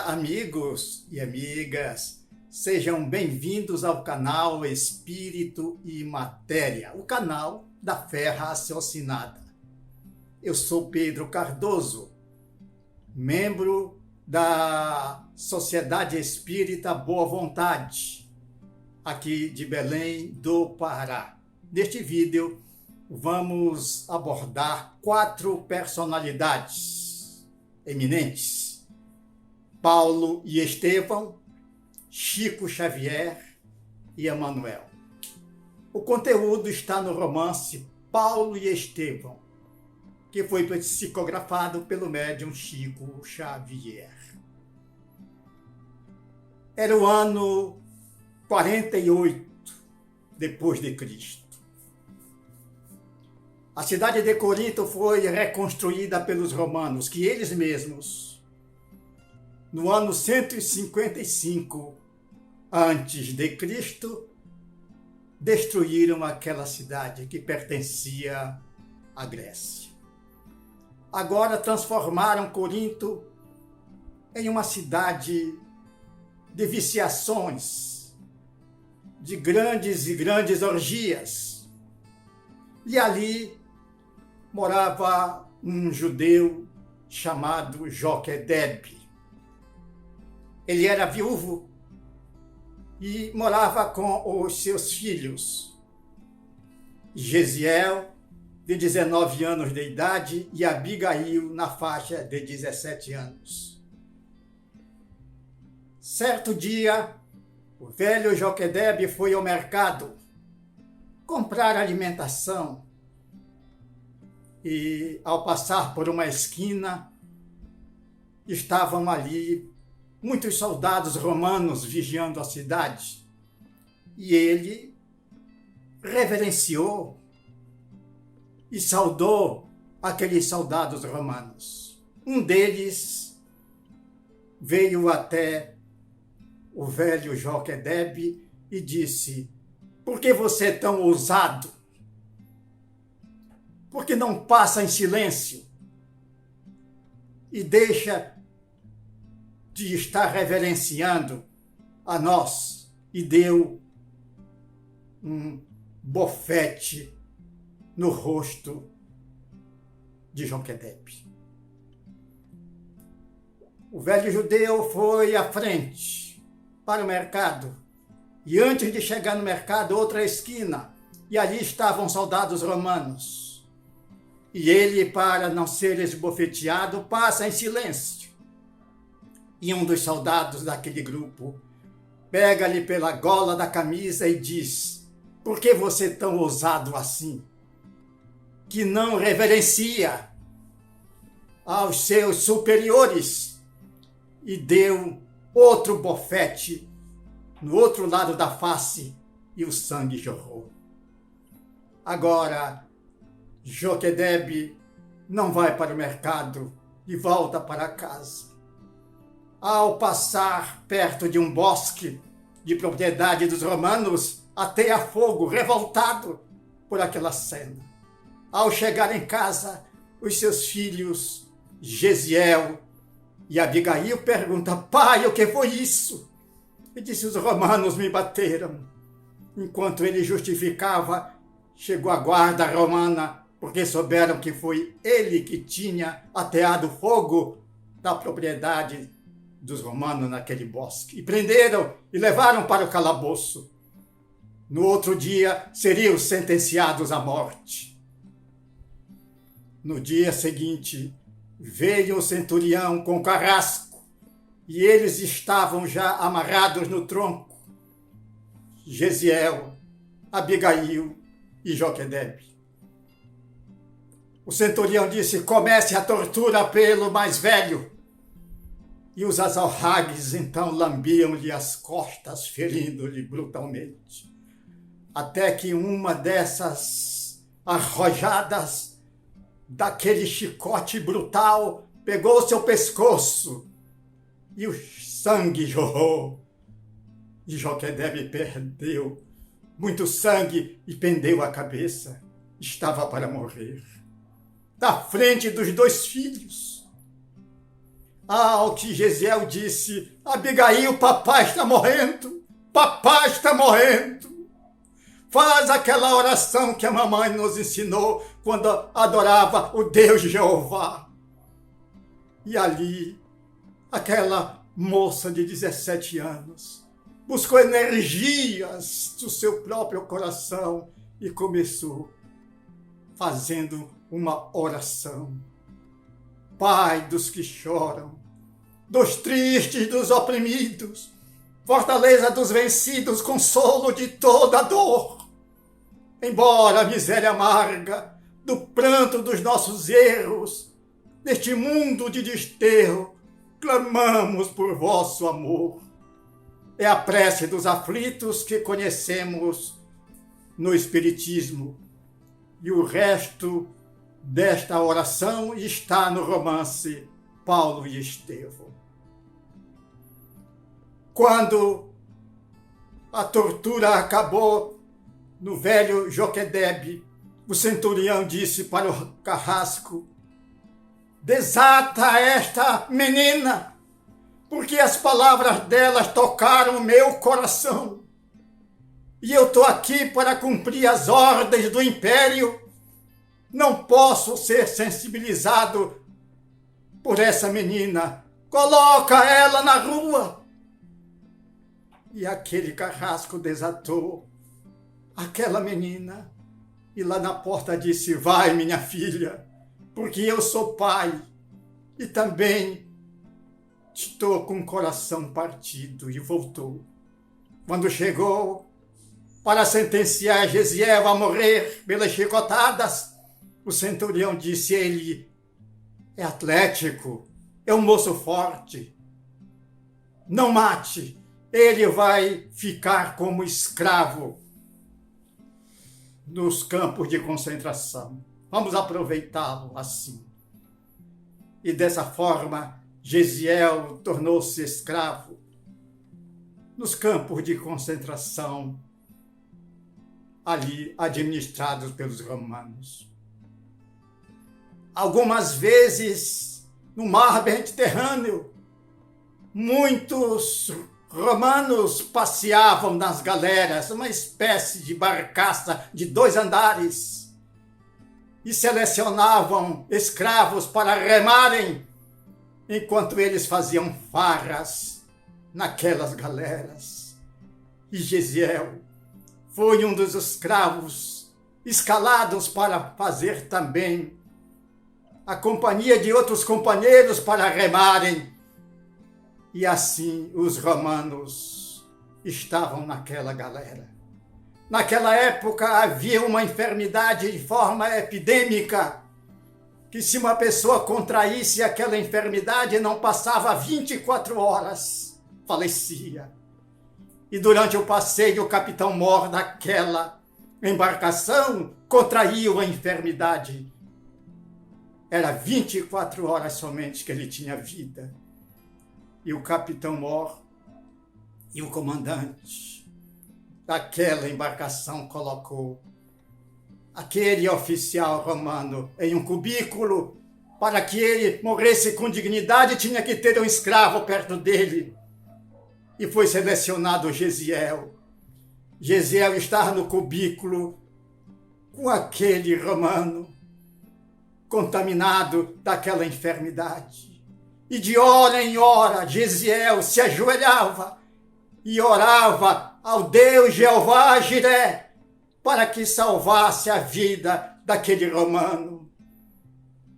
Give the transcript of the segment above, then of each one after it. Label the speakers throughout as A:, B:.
A: Olá, amigos e amigas, sejam bem-vindos ao canal Espírito e Matéria, o canal da fé raciocinada. Eu sou Pedro Cardoso, membro da Sociedade Espírita Boa Vontade, aqui de Belém do Pará. Neste vídeo, vamos abordar 4 personalidades eminentes: Paulo e Estevão, Chico Xavier e Emmanuel. O conteúdo está no romance Paulo e Estevão, que foi psicografado pelo médium Chico Xavier. Era o ano 48 depois de Cristo. A cidade de Corinto foi reconstruída pelos romanos, que eles mesmos, no ano 155 antes de Cristo, destruíram aquela cidade que pertencia à Grécia. Agora transformaram Corinto em uma cidade de viciações, de grandes e grandes orgias. E ali morava um judeu chamado Joquedebe. Ele era viúvo e morava com os seus filhos, Gesiel, de 19 anos de idade, e Abigail, na faixa de 17 anos. Certo dia, o velho Joquedebe foi ao mercado comprar alimentação e, ao passar por uma esquina, estavam ali muitos soldados romanos vigiando a cidade, e ele reverenciou e saudou aqueles soldados romanos. Um deles veio até o velho Joquedebe e disse: "Por que você é tão ousado? Por que não passa em silêncio e deixa de estar reverenciando a nós?" E deu um bofete no rosto de Joquedebe. O velho judeu foi à frente para o mercado, e antes de chegar no mercado, outra esquina, e ali estavam soldados romanos. E ele, para não ser esbofeteado, passa em silêncio. E um dos soldados daquele grupo pega-lhe pela gola da camisa e diz: "Por que você é tão ousado assim, que não reverencia aos seus superiores?" E deu outro bofete no outro lado da face e o sangue jorrou. Agora, Joquedebe não vai para o mercado e volta para casa. Ao passar perto de um bosque de propriedade dos romanos, ateia fogo, revoltado por aquela cena. Ao chegar em casa, os seus filhos, Gesiel e Abigail, perguntam: "Pai, o que foi isso?" E disse: "Os romanos me bateram." Enquanto ele justificava, chegou a guarda romana, porque souberam que foi ele que tinha ateado fogo da propriedade dos romanos naquele bosque. E prenderam e levaram para o calabouço. No outro dia, seriam sentenciados à morte. No dia seguinte, veio o centurião com carrasco, e eles estavam já amarrados no tronco: Gesiel, Abigail e Joquedebe. O centurião disse: "Comece a tortura pelo mais velho." E os azalragues então lambiam-lhe as costas, ferindo-lhe brutalmente, até que uma dessas arrojadas daquele chicote brutal pegou seu pescoço e o sangue jorrou. E Joquedebe perdeu muito sangue e pendeu a cabeça. Estava para morrer, da frente dos 2 filhos. Ao que Gesiel disse: Abigail, papai está morrendo, papai está morrendo. Faz aquela oração que a mamãe nos ensinou quando adorava o Deus Jeová. E ali, aquela moça de 17 anos buscou energias do seu próprio coração e começou fazendo uma oração. Pai dos que choram, dos tristes, dos oprimidos, fortaleza dos vencidos, consolo de toda dor. Embora a miséria amarga do pranto dos nossos erros, neste mundo de desterro, clamamos por vosso amor. É a prece dos aflitos que conhecemos no Espiritismo. E o resto desta oração está no romance Paulo e Estevão. Quando a tortura acabou no velho Joquedebe, o centurião disse para o carrasco: desata esta menina, porque as palavras delas tocaram o meu coração. E eu estou aqui para cumprir as ordens do império. Não posso ser sensibilizado por essa menina. Coloca ela na rua. E aquele carrasco desatou aquela menina. E lá na porta disse: vai, minha filha, porque eu sou pai. E também estou com o coração partido. E voltou. Quando chegou para sentenciar Gesiel a morrer pelas chicotadas, o centurião disse: ele é atlético, é um moço forte. Não mate, ele vai ficar como escravo nos campos de concentração. Vamos aproveitá-lo assim. E dessa forma, Gesiel tornou-se escravo nos campos de concentração ali administrados pelos romanos. Algumas vezes, no mar Mediterrâneo, muitos romanos passeavam nas galeras, uma espécie de barcaça de 2 andares, e selecionavam escravos para remarem, enquanto eles faziam farras naquelas galeras. E Gesiel foi um dos escravos escalados para fazer também a companhia de outros companheiros para remarem. E assim os romanos estavam naquela galera. Naquela época havia uma enfermidade de forma epidêmica, que se uma pessoa contraísse aquela enfermidade, não passava 24 horas, falecia. E durante o passeio, o capitão-mor daquela embarcação contraiu a enfermidade. Era 24 horas somente que ele tinha vida. E o capitão-mor e o comandante daquela embarcação colocou aquele oficial romano em um cubículo. Para que ele morresse com dignidade, tinha que ter um escravo perto dele. E foi selecionado Gesiel. Gesiel estava no cubículo com aquele romano contaminado daquela enfermidade. E de hora em hora, Gesiel se ajoelhava e orava ao Deus Jeová Jiré para que salvasse a vida daquele romano.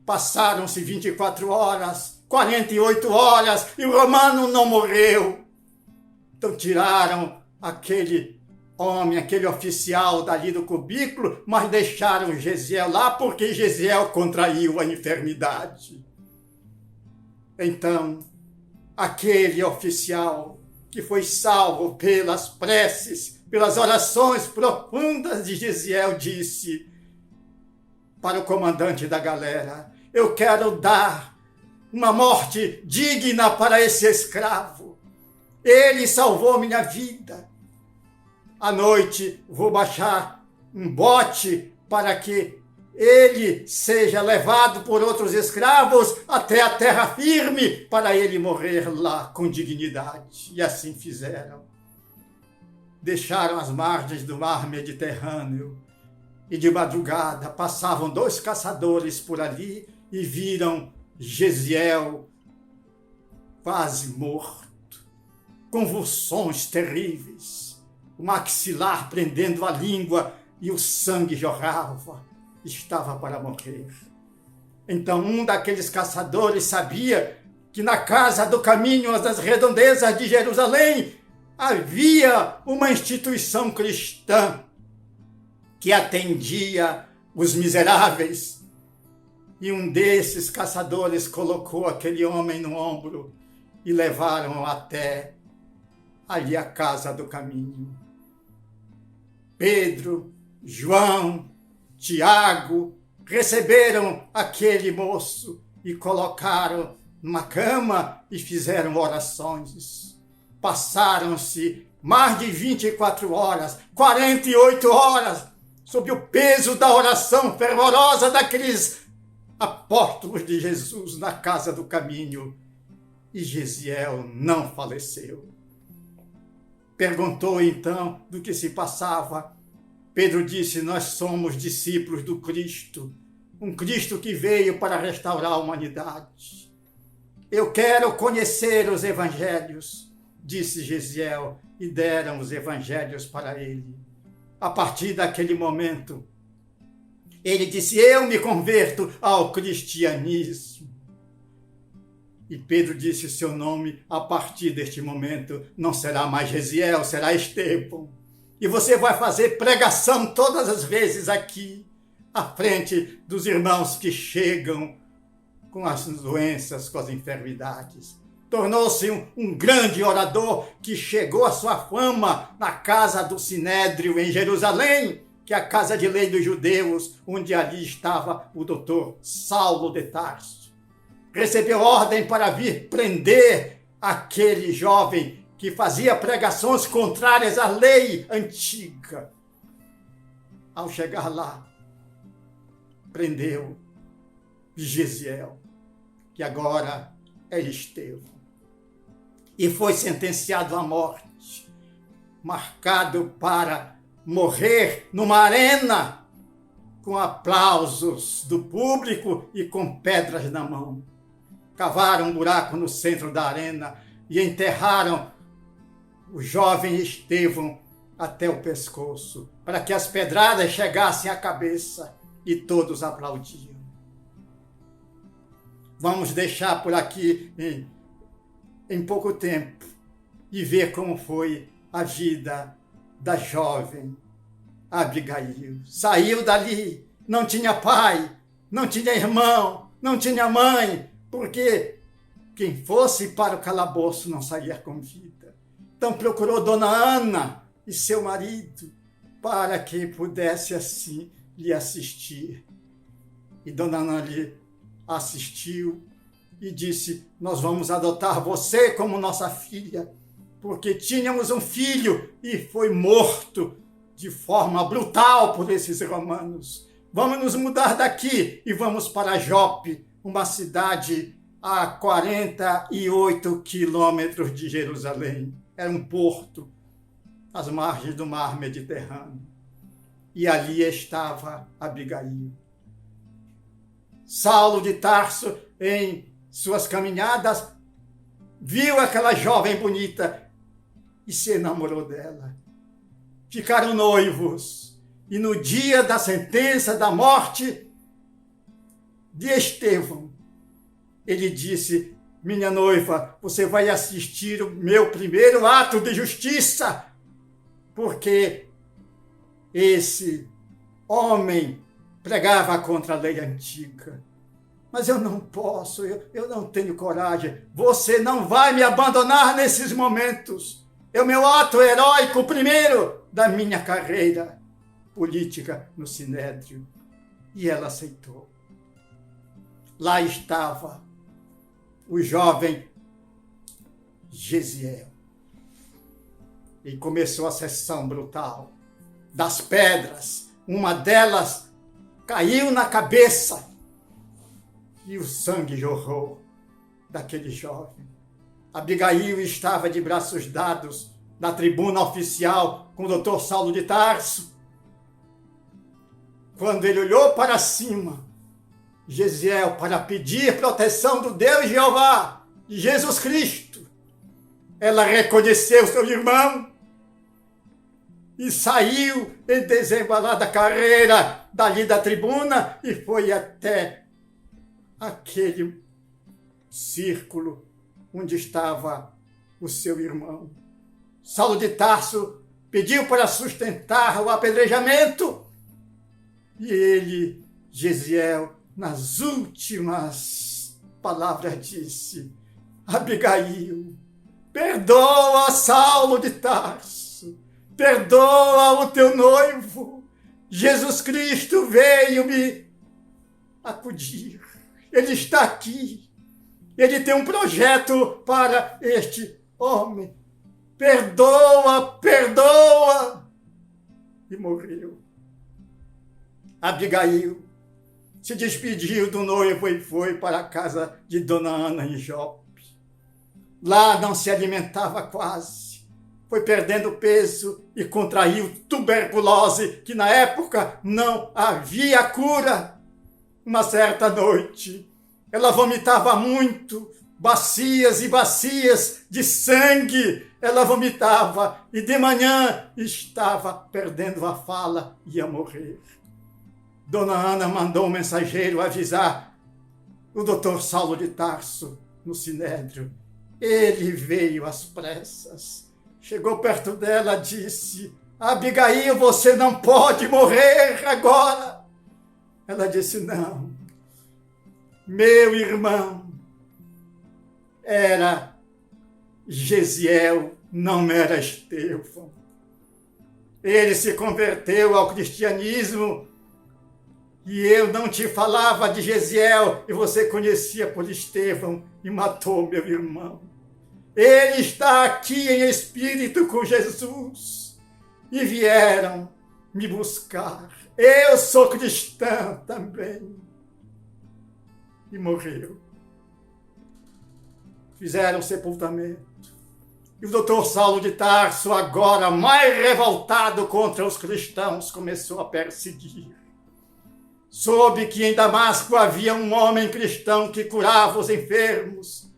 A: Passaram-se 24 horas, 48 horas, e o romano não morreu. Então tiraram aquele homem, aquele oficial dali do cubículo, mas deixaram Gesiel lá porque Gesiel contraiu a enfermidade. Então, aquele oficial que foi salvo pelas preces, pelas orações profundas de Gesiel, disse para o comandante da galera: eu quero dar uma morte digna para esse escravo. Ele salvou minha vida. À noite vou baixar um bote para que ele seja levado por outros escravos até a terra firme, para ele morrer lá com dignidade. E assim fizeram. Deixaram as margens do mar Mediterrâneo, e de madrugada passavam 2 caçadores por ali e viram Gesiel quase morto, convulsões terríveis, o maxilar prendendo a língua e o sangue jorrava. Estava para morrer. Então um daqueles caçadores sabia que na casa do caminho das redondezas de Jerusalém havia uma instituição cristã que atendia os miseráveis. E um desses caçadores colocou aquele homem no ombro e levaram até ali a casa do caminho. Pedro, João, Tiago receberam aquele moço e colocaram numa cama e fizeram orações. Passaram-se mais de 24 horas, 48 horas, sob o peso da oração fervorosa daqueles apóstolos de Jesus na casa do caminho. E Gesiel não faleceu. Perguntou então do que se passava. Pedro disse: nós somos discípulos do Cristo, um Cristo que veio para restaurar a humanidade. Eu quero conhecer os evangelhos, disse Gesiel, e deram os evangelhos para ele. A partir daquele momento, ele disse: eu me converto ao cristianismo. E Pedro disse: seu nome, a partir deste momento, não será mais Gesiel, será Estevão. E você vai fazer pregação todas as vezes aqui, à frente dos irmãos que chegam com as doenças, com as enfermidades. Tornou-se um grande orador que chegou à sua fama na casa do Sinédrio em Jerusalém, que é a casa de lei dos judeus, onde ali estava o doutor Saulo de Tarso. Recebeu ordem para vir prender aquele jovem que fazia pregações contrárias à lei antiga. Ao chegar lá, prendeu Gesiel, que agora é Estevão, e foi sentenciado à morte, marcado para morrer numa arena, com aplausos do público e com pedras na mão. Cavaram um buraco no centro da arena e enterraram o jovem Estevão até o pescoço, para que as pedradas chegassem à cabeça, e todos aplaudiam. Vamos deixar por aqui em pouco tempo e ver como foi a vida da jovem Abigail. Saiu dali, não tinha pai, não tinha irmão, não tinha mãe, porque quem fosse para o calabouço não saía com vida. Então procurou Dona Ana e seu marido para que pudesse assim lhe assistir. E Dona Ana lhe assistiu e disse: nós vamos adotar você como nossa filha, porque tínhamos um filho e foi morto de forma brutal por esses romanos. Vamos nos mudar daqui e vamos para Jope, uma cidade a 48 quilômetros de Jerusalém. Era um porto às margens do mar Mediterrâneo. E ali estava Abigail. Saulo de Tarso, em suas caminhadas, viu aquela jovem bonita e se enamorou dela. Ficaram noivos. E no dia da sentença da morte de Estevão, ele disse: minha noiva, você vai assistir o meu primeiro ato de justiça, porque esse homem pregava contra a lei antiga. Mas eu não posso, eu não tenho coragem. Você não vai me abandonar nesses momentos. É o meu ato heróico primeiro da minha carreira política no Sinédrio. E ela aceitou. Lá estava o jovem Gesiel. E começou a sessão brutal das pedras. Uma delas caiu na cabeça e o sangue jorrou daquele jovem. Abigail estava de braços dados na tribuna oficial com o doutor Saulo de Tarso. Quando ele olhou para cima, Gesiel, para pedir proteção do Deus Jeová, de Jesus Cristo, ela reconheceu seu irmão e saiu em desembalada carreira dali da tribuna e foi até aquele círculo onde estava o seu irmão. Saulo de Tarso pediu para sustentar o apedrejamento e ele, Gesiel, nas últimas palavras disse: Abigail, perdoa Saulo de Tarso, perdoa o teu noivo. Jesus Cristo veio me acudir. Ele está aqui. Ele tem um projeto para este homem. Perdoa, perdoa. E morreu. Abigail se despediu do noivo e foi para a casa de Dona Ana em Jope. Lá não se alimentava quase. Foi perdendo peso e contraiu tuberculose, que na época não havia cura. Uma certa noite, ela vomitava muito, bacias e bacias de sangue. Ela vomitava e de manhã estava perdendo a fala, ia morrer. Dona Ana mandou um mensageiro avisar o doutor Saulo de Tarso no Sinédrio. Ele veio às pressas. Chegou perto dela e disse: Abigail, você não pode morrer agora. Ela disse: não. Meu irmão era Gesiel, não era Estevão. Ele se converteu ao cristianismo e eu não te falava de Gesiel e você conhecia por Estevão e matou meu irmão. Ele está aqui em espírito com Jesus e vieram me buscar. Eu sou cristã também. E morreu. Fizeram sepultamento. E o doutor Saulo de Tarso, agora mais revoltado contra os cristãos, começou a perseguir. Soube que em Damasco havia um homem cristão que curava os enfermos,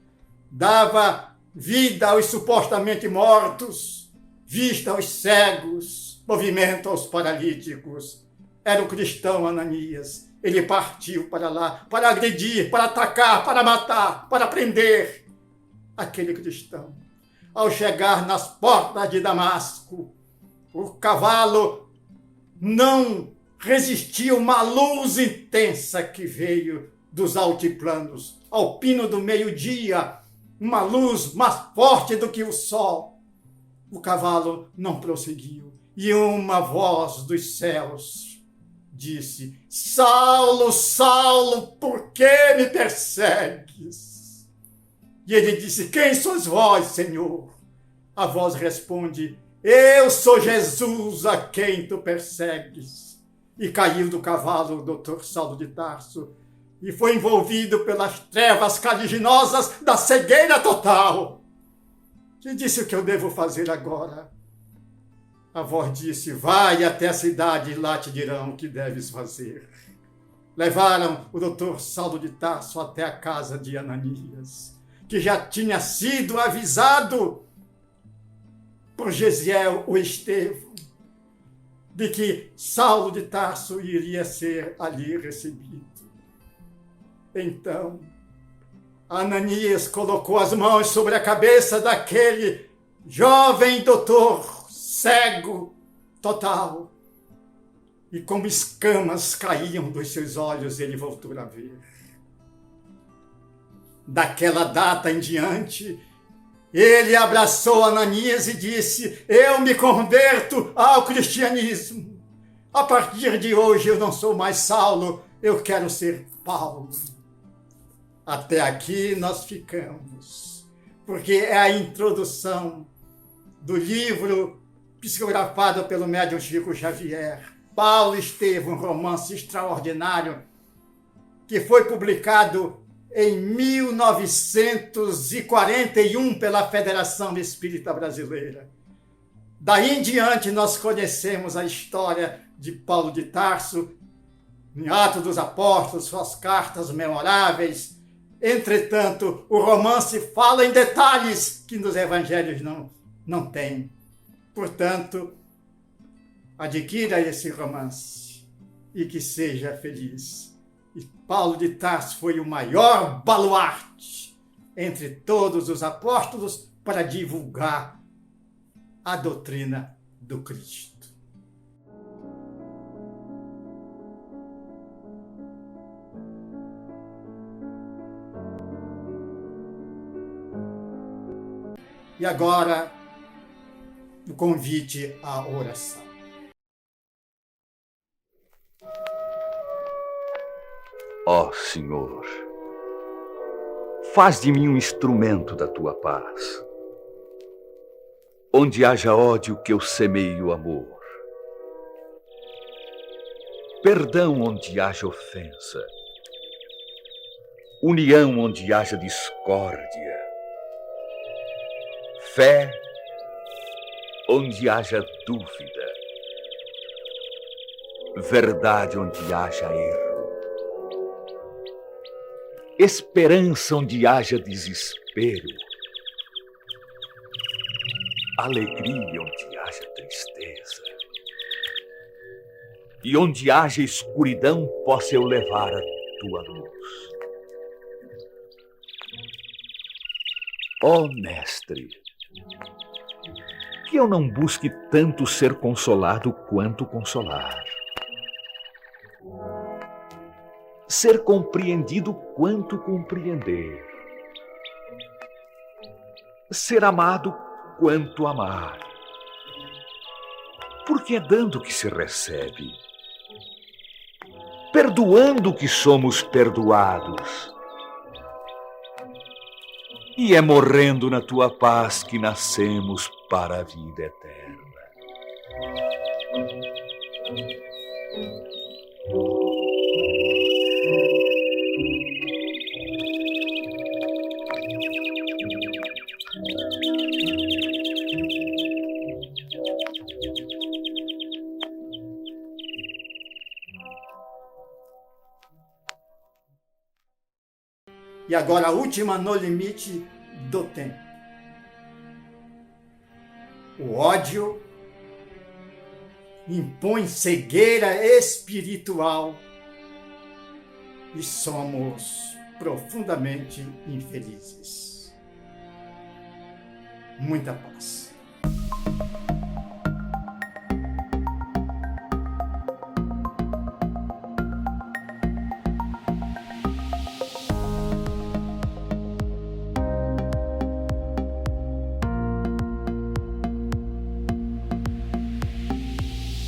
A: dava vida aos supostamente mortos, vista aos cegos, movimento aos paralíticos. Era o cristão Ananias. Ele partiu para lá, para agredir, para atacar, para matar, para prender aquele cristão. Ao chegar nas portas de Damasco, o cavalo não resistiu uma luz intensa que veio dos altiplanos. Ao pino do meio-dia, uma luz mais forte do que o sol. O cavalo não prosseguiu. E uma voz dos céus disse: Saulo, Saulo, por que me persegues? E ele disse: quem sois vós, Senhor? A voz responde: eu sou Jesus a quem tu persegues. E caiu do cavalo o doutor Saulo de Tarso e foi envolvido pelas trevas caliginosas da cegueira total. E disse: o que eu devo fazer agora? A voz disse: vai até a cidade e lá te dirão o que deves fazer. Levaram o doutor Saulo de Tarso até a casa de Ananias, que já tinha sido avisado por Gesiel o Estevão, de que Saulo de Tarso iria ser ali recebido. Então, Ananias colocou as mãos sobre a cabeça daquele jovem doutor cego total, e como escamas caíam dos seus olhos, ele voltou a ver. Daquela data em diante, ele abraçou Ananias e disse: eu me converto ao cristianismo. A partir de hoje eu não sou mais Saulo, eu quero ser Paulo. Até aqui nós ficamos, porque é a introdução do livro psicografado pelo médium Chico Xavier, Paulo Estevam, um romance extraordinário que foi publicado em 1941 pela Federação Espírita Brasileira. Daí em diante nós conhecemos a história de Paulo de Tarso, em Atos dos Apóstolos, suas cartas memoráveis. Entretanto, o romance fala em detalhes que nos evangelhos não tem. Portanto, adquira esse romance e que seja feliz. E Paulo de Tarso foi o maior baluarte entre todos os apóstolos para divulgar a doutrina do Cristo. E agora, o convite à oração.
B: Ó Senhor, faz de mim um instrumento da tua paz. Onde haja ódio, que eu semeie amor. Perdão onde haja ofensa. União onde haja discórdia. Fé onde haja dúvida. Verdade onde haja erro. Esperança onde haja desespero. Alegria onde haja tristeza. E onde haja escuridão, possa eu levar a tua luz. Ó Mestre, que eu não busque tanto ser consolado quanto consolar. Ser compreendido quanto compreender. Ser amado quanto amar. Porque é dando que se recebe. Perdoando que somos perdoados. E é morrendo na tua paz que nascemos para a vida eterna.
A: E agora a última no limite do tempo. O ódio impõe cegueira espiritual e somos profundamente infelizes. Muita paz.